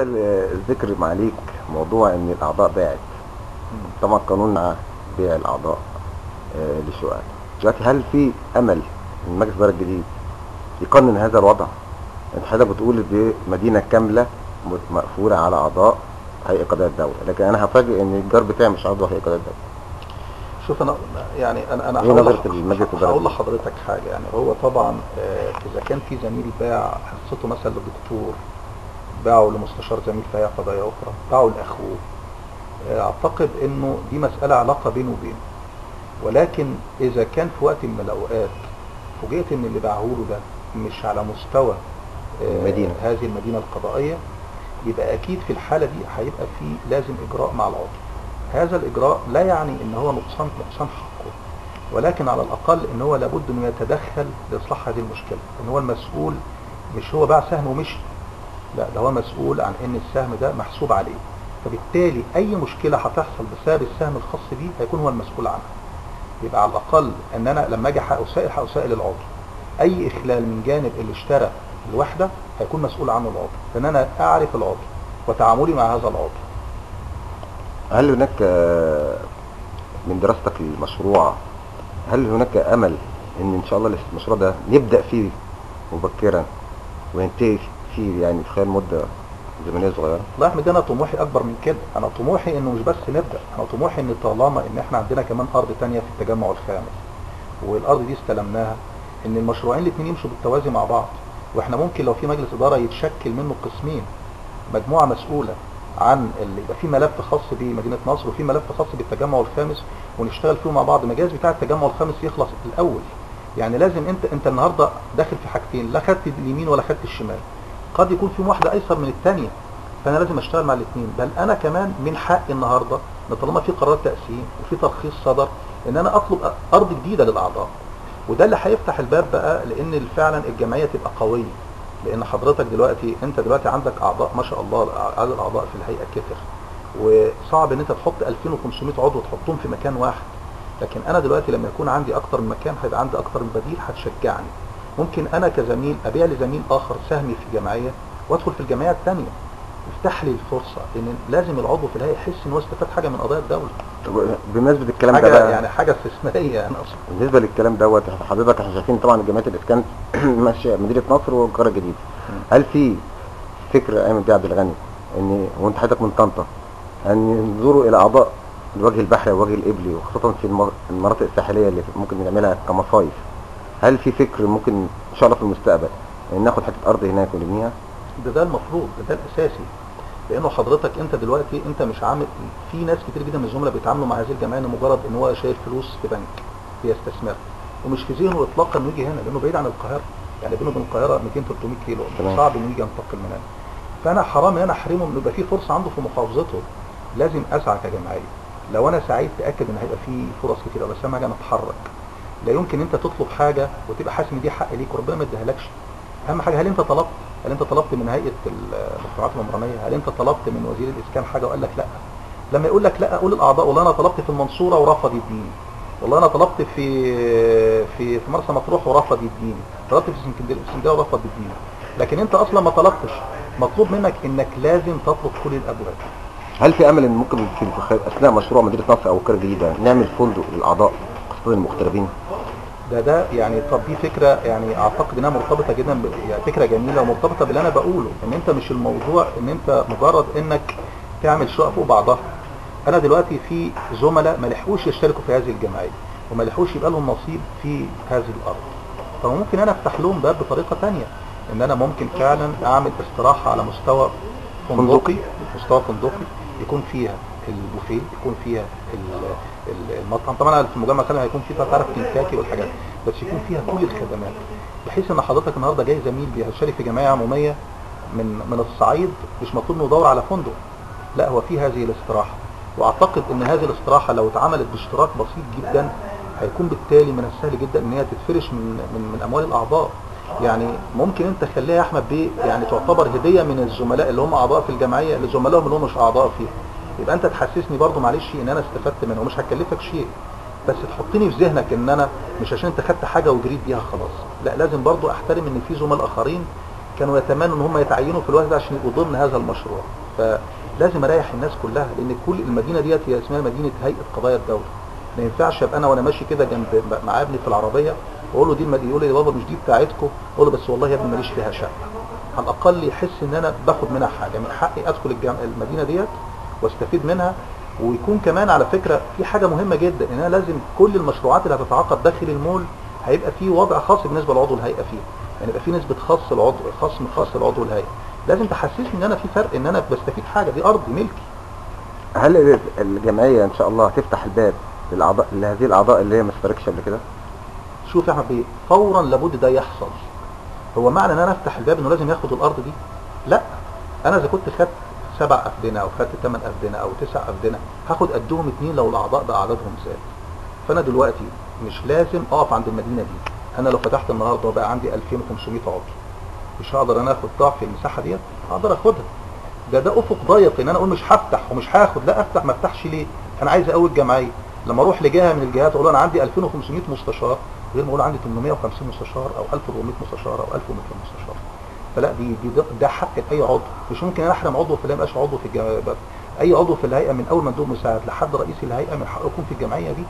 بالنسبه للذكر معاليك موضوع ان الاعضاء باعت، طبعا قانون بيع الاعضاء للشقق دلوقتي، هل في امل ان مجلس الاداره الجديد يقنن هذا الوضع؟ انت حضرتك بتقول دي مدينه كامله مقفوله على اعضاء هيئه قضاء الدوله، لكن انا هفاجئ ان الجار بتاعي مش عضو هيئه قضاء الدوله. شوف انا ايه نظره المجلس الاداره؟ هقول لحضرتك حاجه. يعني هو طبعا اذا كان في زميل باع حصته مثلا للدكتور، باعه لمستشار زميل في هيئه قضائيه اخرى، باعه لاخوه، اعتقد انه دي مساله علاقه بينه وبينه. ولكن اذا كان في وقت من الاوقات فوجئت ان اللي باعه له ده مش على مستوى المدينة. هذه المدينه القضائيه، يبقى اكيد في الحاله دي هيبقى في لازم اجراء مع العضو. هذا الاجراء لا يعني ان هو نقصان حقه، ولكن على الاقل ان هو لابد انه يتدخل لاصلاح هذه المشكله. ان هو المسؤول، مش هو باع سهم ومشي، لا ده هو مسؤول عن ان السهم ده محسوب عليه، فبالتالي اي مشكله هتحصل بسبب السهم الخاص بيه هيكون هو المسؤول عنها. يبقى على الاقل ان انا لما اجي هسائل العضو، اي اخلال من جانب اللي اشترى الوحده هيكون مسؤول عنه العضو، لان انا اعرف العضو وتعاملي مع هذا العضو. هل هناك من دراستك للمشروع، هل هناك امل ان شاء الله المشروع ده نبدا فيه مبكرا وينتهي فيه يعني في خلال مده زمنيه صغيره؟ والله يا احمد انا طموحي اكبر من كده. انا طموحي انه مش بس نبدا، انا طموحي ان طالما ان احنا عندنا كمان ارض تانية في التجمع الخامس والارض دي استلمناها، ان المشروعين الاثنين يمشوا بالتوازي مع بعض. واحنا ممكن لو في مجلس اداره يتشكل منه قسمين، مجموعه مسؤوله عن اللي يبقى في ملف خاص بمدينه نصر وفي ملف خاص بالتجمع الخامس، ونشتغل فيهم مع بعض. المجال بتاع التجمع الخامس يخلص الاول. يعني لازم انت النهارده داخل في حاجتين، لا خدت اليمين ولا خدت الشمال، قد يكون في واحده ايسر من الثانيه، فانا لازم اشتغل مع الاثنين. بل انا كمان من حقي النهارده ان طالما في قرار تقسيم وفي ترخيص صدر ان انا اطلب ارض جديده للاعضاء. وده اللي هيفتح الباب بقى لان فعلا الجمعيه تبقى قويه. لان حضرتك دلوقتي انت دلوقتي عندك اعضاء ما شاء الله، عدد الاعضاء في الهيئه كتر، وصعب ان انت تحط 2500 عضو تحطهم في مكان واحد. لكن انا دلوقتي لما يكون عندي اكتر من مكان هيبقى عندي اكتر من بديل هتشجعني. ممكن انا كزميل ابيع لزميل اخر سهمي في جمعيه وادخل في الجمعيه الثانيه، يفتح لي الفرصه. لان لازم العضو في الهيئه يحس ان هو استفاد حاجه من قضايا الدوله. طب بمناسبه الكلام حاجة ده بقى، يعني حاجه استثنائيه انا اصلا. بالنسبه للكلام دوت حضرتك احنا شايفين طبعا جمعيه الاسكان ماشيه مدينه نصر والقريه الجديده، هل في فكر ايمن بيه عبد الغني ان وانت حضرتك من طنطا ان ينظروا الى اعضاء الوجه البحري والوجه القبلي وخاصه في المناطق الساحليه اللي ممكن نعملها كمصايف؟ هل في فكر ممكن ان شاء الله في المستقبل ان ناخد حته ارض هناك ونبنيها؟ ده المفروض، ده الاساسي. لانه حضرتك انت دلوقتي انت مش عامل، في ناس كتير جدا من الزملاء بيتعاملوا مع هذه الجمعيه لمجرد ان هو شايل فلوس في بنك بيستثمر، ومش في ذهنه اطلاقا انه يجي هنا لانه بعيد عن القاهره. يعني بينه وبين القاهره 200 300 كيلو، صعب انه يجي ينتقل من هنا. فانا حرام ان انا احرمه انه يبقى في فرصه عنده في محافظته. لازم اسعى كجمعيه. لو انا سعيت تاكد ان هيبقى في فرص كتير، بس اهم حاجه نتحرك. لا يمكن انت تطلب حاجه وتبقى حاسس ان دي حق ليك وربنا ما اداهالكش. اهم حاجه هل انت طلبت؟ هل انت طلبت من هيئه المجتمعات العمرانيه؟ هل انت طلبت من وزير الاسكان حاجه وقال لك لا؟ لما يقول لك لا قول الاعضاء والله انا طلبت في المنصوره ورفض يديني، والله انا طلبت في مرسى مطروح ورفض يديني، طلبت في اسكندريه ورفض يديني. لكن انت اصلا ما طلبتش. مطلوب منك انك لازم تطلب كل الابواب. هل في امل ان ممكن في اثناء مشروع مدينه نصر او القريه الجديده نعمل فندق للاعضاء خاصه المغتربين؟ ده يعني طب دي فكره يعني اعتقد انها مرتبطه جدا يعني فكره جميله ومرتبطه باللي انا بقوله، ان انت مش الموضوع ان انت مجرد انك تعمل شقق فوق بعضها. انا دلوقتي في زملاء ما لحقوش يشتركوا في هذه الجمعيه وما لحقوش يبقى لهم نصيب في هذه الارض، فممكن انا افتح لهم باب بطريقه ثانيه، ان انا ممكن فعلا اعمل استراحه على مستوى فندقي، يكون فيها البوفيه، يكون فيها المطعم. طبعا في المجمع الخامس هيكون فيه تعرف كنتاكي والحاجات، بس يكون فيها كل الخدمات، بحيث ان حضرتك النهارده جاي زميل بيشترك في جمعيه عموميه من الصعيد، مش مطلوب انه يدور على فندق، لا هو في هذه الاستراحه. واعتقد ان هذه الاستراحه لو اتعملت باشتراك بسيط جدا هيكون بالتالي من السهل جدا ان هي تتفرش من اموال الاعضاء. يعني ممكن انت تخليها يا احمد بيه يعني تعتبر هديه من الزملاء اللي هم اعضاء في الجمعيه لزملائهم اللي هم مش اعضاء فيها، يبقى انت تحسسني برضو معلش ان انا استفدت منه ومش هتكلفك شيء، بس تحطني في ذهنك ان انا مش عشان انت خدت حاجه وجريت بيها خلاص، لا لازم برضو احترم ان في زملاء اخرين كانوا يتمنوا ان هم يتعينوا في الوقت ده عشان يبقوا ضمن هذا المشروع. فلازم اريح الناس كلها، لان كل المدينه ديت هي اسمها مدينه هيئه قضايا الدوله. ما ينفعش ابقى انا وانا ماشي كده جنب مع ابني في العربيه واقول له دي يقول لي يا بابا مش دي بتاعتكم، اقول له بس والله يا ابني ماليش فيها شقه. على الاقل يحس ان انا باخد منها حاجه، من حقي ادخل المدينه ديت واستفيد منها. ويكون كمان على فكره في حاجه مهمه جدا، ان انا لازم كل المشروعات اللي هتتعاقد داخل المول هيبقى في وضع خاص بالنسبه لعضو الهيئه فيها، يعني يبقى في نسبه خاص لعضو الهيئه. لازم تحسسني ان انا في فرق، ان انا بستفيد حاجه، دي ارضي ملكي. هل الجمعيه ان شاء الله هتفتح الباب للاعضاء لهذه الاعضاء اللي هي ما اشتركش قبل كده؟ شوف يا احمد بيه، فورا لابد ده يحصل. هو معنى ان انا افتح الباب انه لازم ياخد الارض دي؟ لا، انا اذا كنت خدت 7 أفدنة او خدت 8 أفدنة او 9 أفدنة هاخد قدهم 2 لو الاعضاء بقى عددهم زاد. فانا دلوقتي مش لازم اقف عند المدينه دي. انا لو فتحت النهارده وبقى عندي 2500 عضو، مش هقدر انا اخد ضعف المساحه ديت؟ هقدر اخدها. ده افق ضيق ان انا اقول مش هفتح ومش هاخد. لا، افتح. ما افتحش ليه؟ انا عايز اقوي الجمعيه. لما اروح لجهه من الجهات اقول انا عندي 2500 مستشار، غير ما اقول عندي 850 مستشار او 1400 مستشار او 1200 مستشار. فلا، ده حق لاي عضو. مش ممكن انا احرم عضو فلا يبقاش عضو في الجمعيه. اي عضو في الهيئه من اول مندوب مساعد لحد رئيس الهيئه من حقه يكون في الجمعيه دي.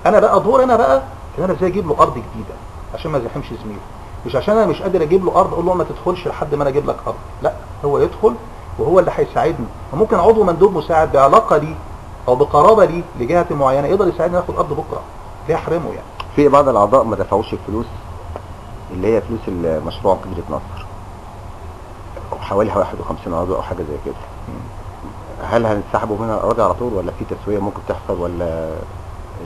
انا بقى دور ان انا ازاي اجيب له ارض جديده عشان ما يزاحمش زميله. مش عشان انا مش قادر اجيب له ارض اقول له ما تدخلش لحد ما انا اجيب لك ارض. لا، هو يدخل وهو اللي هيساعدني. وممكن عضو مندوب مساعد بعلاقه لي او بقرابه لي لجهه معينه يقدر يساعدني اخد ارض بكره، ليه احرمه يعني؟ في بعض الاعضاء ما دفعوش الفلوس اللي هي فلوس المشروع مدينه نصر، حوالي 51 عضو او حاجه زي كده. هل هنسحبوا منها الاراضي على طول، ولا في تسويه ممكن تحصل، ولا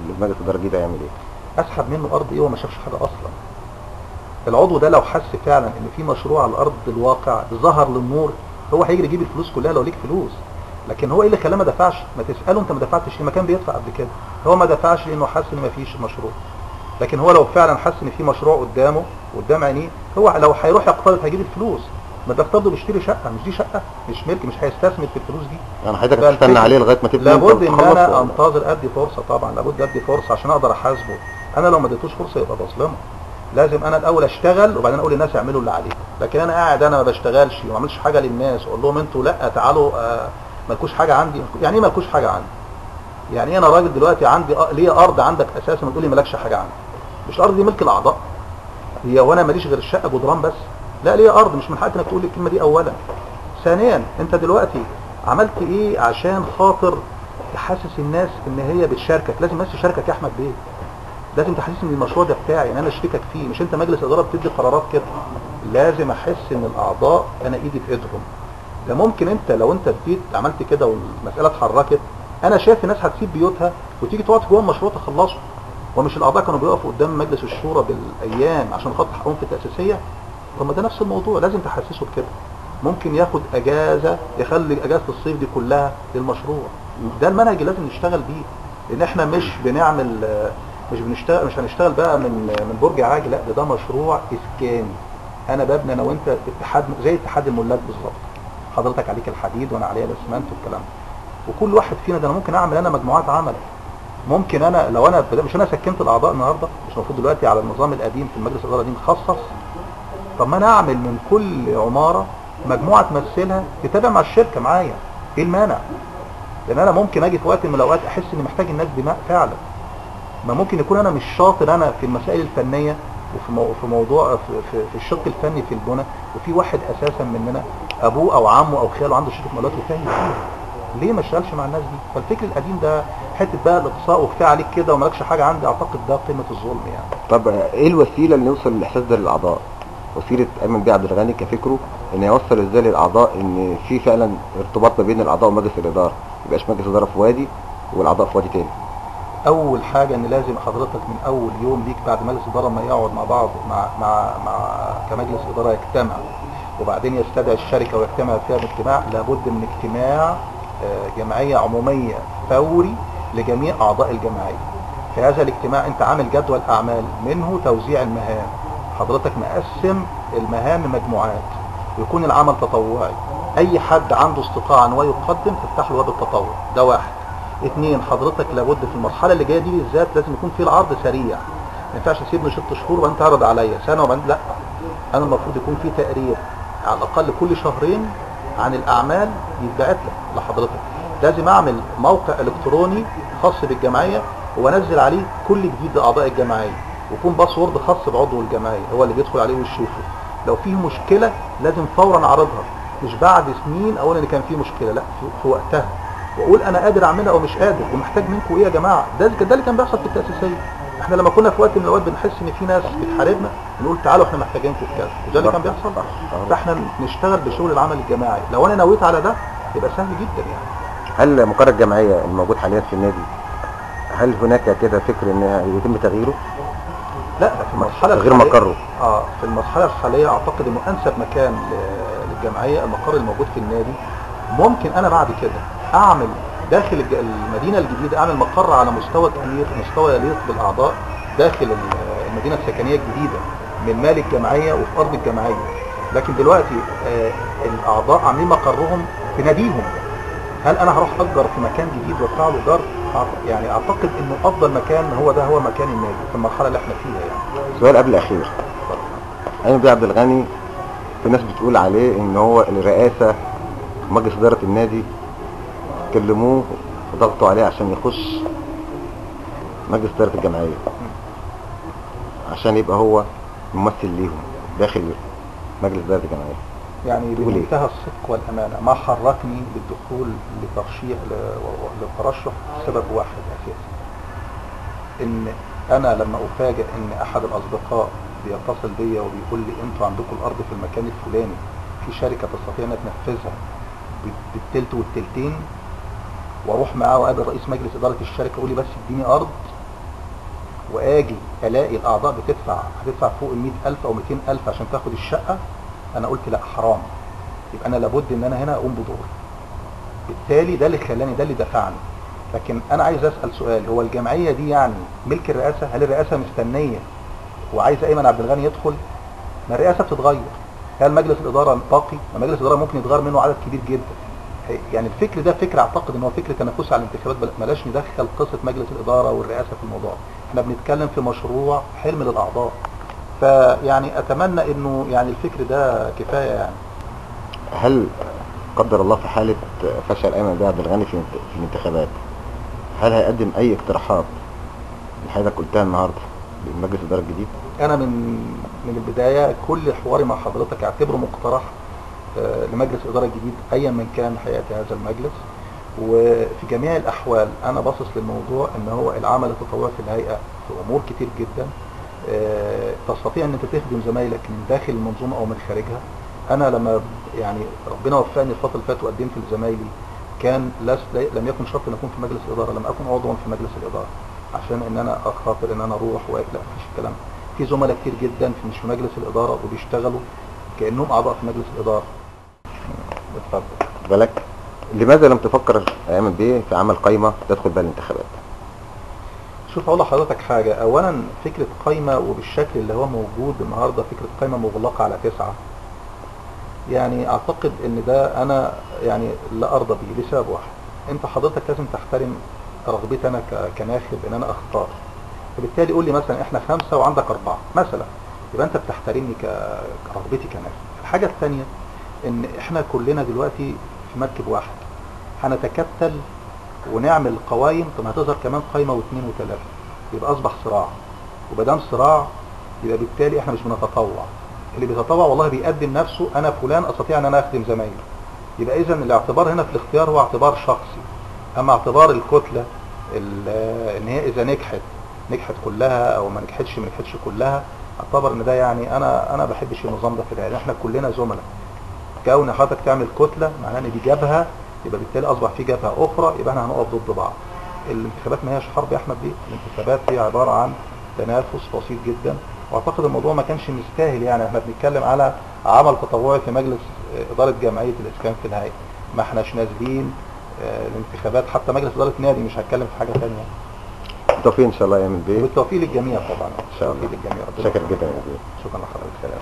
المجلس الاداره الجديد هيعمل ايه؟ اسحب منه ارض ايه وما شافش حاجه اصلا؟ العضو ده لو حس فعلا ان في مشروع على ارض الواقع ظهر للنور، هو هيجري يجيب الفلوس كلها لو ليك فلوس. لكن هو ايه اللي خلاه ما دفعش؟ ما تساله انت ما دفعتش ليه؟ ما كان بيدفع قبل كده. هو ما دفعش لانه حس ان ما فيش مشروع. لكن هو لو فعلا حس ان في مشروع قدامه قدام عينيه، هو لو هيروح يقترض هيجيب الفلوس. ما تقترضه بيشتري شقه، مش دي شقه، مش ملك، مش هيستثمر في الفلوس دي. يعني حضرتك هتستنى عليه لغايه ما تبني؟ لابد ان انا انتظر ادي فرصه. طبعا لابد ادي فرصه عشان اقدر احاسبه. انا لو ما اديتوش فرصه يبقى بظلمه. لازم انا الاول اشتغل وبعدين اقول للناس اعملوا اللي عليكم. لكن انا قاعد انا ما بشتغلش وما اعملش حاجه للناس واقول لهم انتوا لا تعالوا مالكوش حاجه عندي. يعني ايه مالكوش حاجه عندي؟ يعني ايه انا راجل دلوقتي عندي ليا ارض عندك اساسا وتقول لي مالكش حاجه عندي؟ مش الارض دي ملك الاعضاء؟ هي وانا ماليش غير الشقه جدران بس؟ لا، ليا ارض. مش من حقك انك تقول لي الكلمه دي اولا. ثانيا، انت دلوقتي عملت ايه عشان خاطر تحسس الناس ان هي بتشاركك؟ لازم الناس تشاركك يا احمد بيه. لازم تحسسني ان المشروع ده بتاعي، ان انا اشتركك فيه. مش انت مجلس اداره بتدي قرارات كده. لازم احس ان الاعضاء انا ايدي في ايدهم. ده ممكن انت لو انت اديت عملت كده والمساله اتحركت، انا شايف الناس هتسيب بيوتها وتيجي تقعد جوه المشروع تخلصه. ومش الاعضاء كانوا بيقفوا قدام مجلس الشورى بالايام عشان خاطر حقهم في التاسيسيه؟ طب ما ده نفس الموضوع، لازم تحسسه بكده. ممكن ياخد اجازه، يخلي اجازه الصيف دي كلها للمشروع. ده المنهج اللي لازم نشتغل بيه. لان احنا مش بنعمل مش هنشتغل بقى من برج عاجي. لا، ده مشروع اسكاني. انا ببني انا وانت اتحاد زي اتحاد الملاك بالظبط. حضرتك عليك الحديد وانا عليا الاسمنت والكلام ده. وكل واحد فينا ده انا ممكن اعمل انا مجموعات عمل. ممكن انا لو انا مش انا سكنت الاعضاء النهارده، مش المفروض دلوقتي على النظام القديم في المجلس الاداره دي مخصص؟ طب ما انا اعمل من كل عماره مجموعه تمثلها تتابع مع الشركه معايا. ايه المانع؟ لان انا ممكن اجي في وقت من الاوقات احس اني محتاج الناس دماء فعلا. ما ممكن يكون انا مش شاطر انا في المسائل الفنيه وفي موضوع في الشق الفني في البنى، وفي واحد اساسا مننا ابوه او عمه او خاله عنده شركه مقاولات وفاهم فيها. ليه ما اشتغلش مع الناس دي؟ فالفكر القديم ده حته بقى الاقصاء وكفايه عليك كده ومالكش حاجه عندي، اعتقد ده قمه الظلم يعني. طب ايه الوسيله اللي نوصل للاحساس ده للاعضاء؟ وسيله ايمن بيه عبد الغني كفكره ان يوصل ازاي للاعضاء ان في فعلا ارتباط ما بين الاعضاء ومجلس الاداره، ما يبقاش مجلس اداره في وادي والاعضاء في وادي تاني. اول حاجه ان لازم حضرتك من اول يوم ليك بعد مجلس اداره ما يقعد مع بعض مع كمجلس اداره يجتمع وبعدين يستدعي الشركه ويجتمع فيها باجتماع، لابد من اجتماع جمعيه عموميه فوري لجميع اعضاء الجمعيه. في هذا الاجتماع انت عامل جدول اعمال منه توزيع المهام، حضرتك مقسم المهام مجموعات ويكون العمل تطوعي. اي حد عنده استطاعه ان هو يقدم تفتح له باب التطوع. ده واحد. اثنين، حضرتك لابد في المرحله اللي جايه دي بالذات لازم يكون في العرض سريع. ما ينفعش تسيبني 6 شهور وبعدين تعرض عليا سنه وبعدين لا. انا المفروض يكون في تقرير على الاقل كل شهرين عن الاعمال يتبعت لحضرتك. لازم اعمل موقع الكتروني خاص بالجمعيه وانزل عليه كل جديد لاعضاء الجمعيه، ويكون باسورد خاص بعضو الجمعيه هو اللي بيدخل عليه ويشوفه. لو فيه مشكله لازم فورا اعرضها، مش بعد سنين اقول ان كان فيه مشكله، لا في وقتها، واقول انا قادر اعملها او مش قادر ومحتاج منكم ايه يا جماعه. ده اللي كان بيحصل في التاسيسيه. احنا لما كنا في وقت من الاوقات بنحس ان في ناس بتحاربنا نقول تعالوا احنا محتاجينكم في كذا، وده اللي كان بيحصل. فاحنا نشتغل بشغل العمل الجماعي. لو انا نويت على ده يبقى سهل جدا يعني. هل مقر الجمعيه الموجود حاليا في النادي هل هناك كده فكر ان يتم تغييره؟ لا، في المرحله غير مقره. في المرحله الحاليه اعتقد انه انسب مكان للجمعيه المقر الموجود في النادي. ممكن انا بعد كده اعمل داخل المدينه الجديده اعمل مقر على مستوى كبير، مستوى يليق بالاعضاء داخل المدينه السكنيه الجديده من مال الجمعيه وفي ارض الجمعيه. لكن دلوقتي الاعضاء عاملين مقرهم في ناديهم. هل انا هروح اجر في مكان جديد وادفع له ايجار؟ يعني اعتقد انه افضل مكان هو مكان النادي في المرحله اللي احنا فيها يعني. سؤال قبل الاخير. ايمن بيه عبد الغني في ناس بتقول عليه ان هو الرئاسه مجلس اداره النادي كلموه وضغطوا عليه عشان يخش مجلس اداره الجمعيه عشان يبقى هو ممثل ليهم داخل مجلس اداره الجمعيه. يعني بمنتهى الصدق والامانه ما حركني للدخول للترشح سبب واحد اساسي، ان انا لما افاجئ ان احد الاصدقاء بيتصل بيا وبيقول لي انتوا عندكم الارض في المكان الفلاني في شركه تستطيع انها تنفذها بالتلت والتلتين، واروح معاه وقابل رئيس مجلس اداره الشركه يقول لي بس اديني ارض، واجي الاقي الاعضاء هتدفع فوق ال 100,000 او 200,000 عشان تاخد الشقه، انا قلت لا حرام، يبقى انا لابد ان انا هنا اقوم بدور. بالتالي ده اللي خلاني، ده اللي دفعني. لكن انا عايز اسال سؤال، هو الجمعيه دي يعني ملك الرئاسه؟ هل الرئاسه مستنيه وعايزه ايمن عبد الغني يدخل؟ ما الرئاسه بتتغير. هل مجلس الاداره باقي؟ ما مجلس الاداره ممكن يتغير منه عدد كبير جدا. يعني الفكر ده فكر اعتقد ان هو فكر تنافسي على الانتخابات، بلاش ندخل قصه مجلس الاداره والرئاسه في الموضوع. احنا بنتكلم في مشروع حلم للاعضاء. فيعني اتمنى انه يعني الفكر ده كفايه يعني. هل قدر الله في حاله فشل ايمن بيه عبد الغني في الانتخابات، هل هيقدم اي اقتراحات اللي حضرتك قلتها النهارده لمجلس الاداره الجديد؟ انا من البدايه كل حواري مع حضرتك اعتبره مقترح لمجلس الاداره الجديد ايا من كان حياتي هذا المجلس. وفي جميع الاحوال انا باصص للموضوع ان هو العمل التطوعي في الهيئه في امور كتير جدا تستطيع ان انت تخدم زمايلك من داخل المنظومه او من خارجها. انا لما يعني ربنا وفقني الفتره اللي فاتت وقدمت لزمايلي كان لم يكن شرط ان اكون في مجلس الاداره، لم اكن عضوا في مجلس الاداره عشان ان انا اخاطر ان انا اروح لا مفيش الكلام ده. في زملاء كتير جدا مش في مجلس الاداره وبيشتغلوا كانهم اعضاء في مجلس الاداره. اتفضل. بالك لماذا لم تفكر ايمن بيه في عمل قائمه تدخل بها الانتخابات؟ شوف اقول لحضرتك حاجه، اولا فكره قائمه وبالشكل اللي هو موجود النهارده فكره قائمه مغلقه على 9، يعني اعتقد ان ده انا يعني لا ارضى به لسبب واحد. انت حضرتك لازم تحترم رغبتي انا كناخب ان انا اختار، فبالتالي قول لي مثلا احنا 5 وعندك 4 مثلا، يبقى انت بتحترمني كرغبتي كناخب. الحاجه الثانيه ان احنا كلنا دلوقتي في مركب واحد، هنتكتل ونعمل قوائم، طب هتظهر كمان قائمه واثنين وثلاثه، يبقى اصبح صراع، وبدام صراع يبقى بالتالي احنا مش بنتطوع. اللي بيتطوع والله بيقدم نفسه، انا فلان استطيع ان انا اخدم زمايلي. يبقى اذا الاعتبار هنا في الاختيار هو اعتبار شخصي. اما اعتبار الكتله ان هي اذا نجحت كلها او ما نجحتش كلها، اعتبر ان ده يعني انا ما بحبش النظام ده في الحقيقه. احنا كلنا زملاء. كون حضرتك تعمل كتله معناه ان دي جبهه، يبقى بالتالي اصبح في جبهه اخرى، يبقى احنا هنقف ضد بعض. الانتخابات ما هياش حرب يا احمد بيه، الانتخابات هي عباره عن تنافس بسيط جدا، واعتقد الموضوع ما كانش مستاهل. يعني احنا بنتكلم على عمل تطوعي في مجلس اداره جمعيه الاسكان في الهيئه، ما احناش نازلين الانتخابات حتى مجلس اداره نادي، مش هتكلم في حاجه ثانيه. بالتوفيق ان شاء الله يا ايمن بيه. بالتوفيق للجميع طبعا ان شاء الله. للجميع. شكرا جدا يا بيه. شكرا لحضرتك. سلام.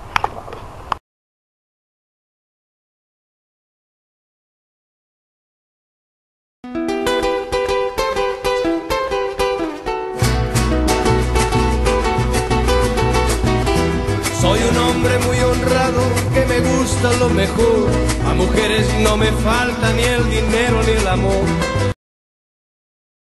Soy un hombre muy honrado que me gusta gusta lo mejor. A mujeres no me falta ni el dinero ni el amor.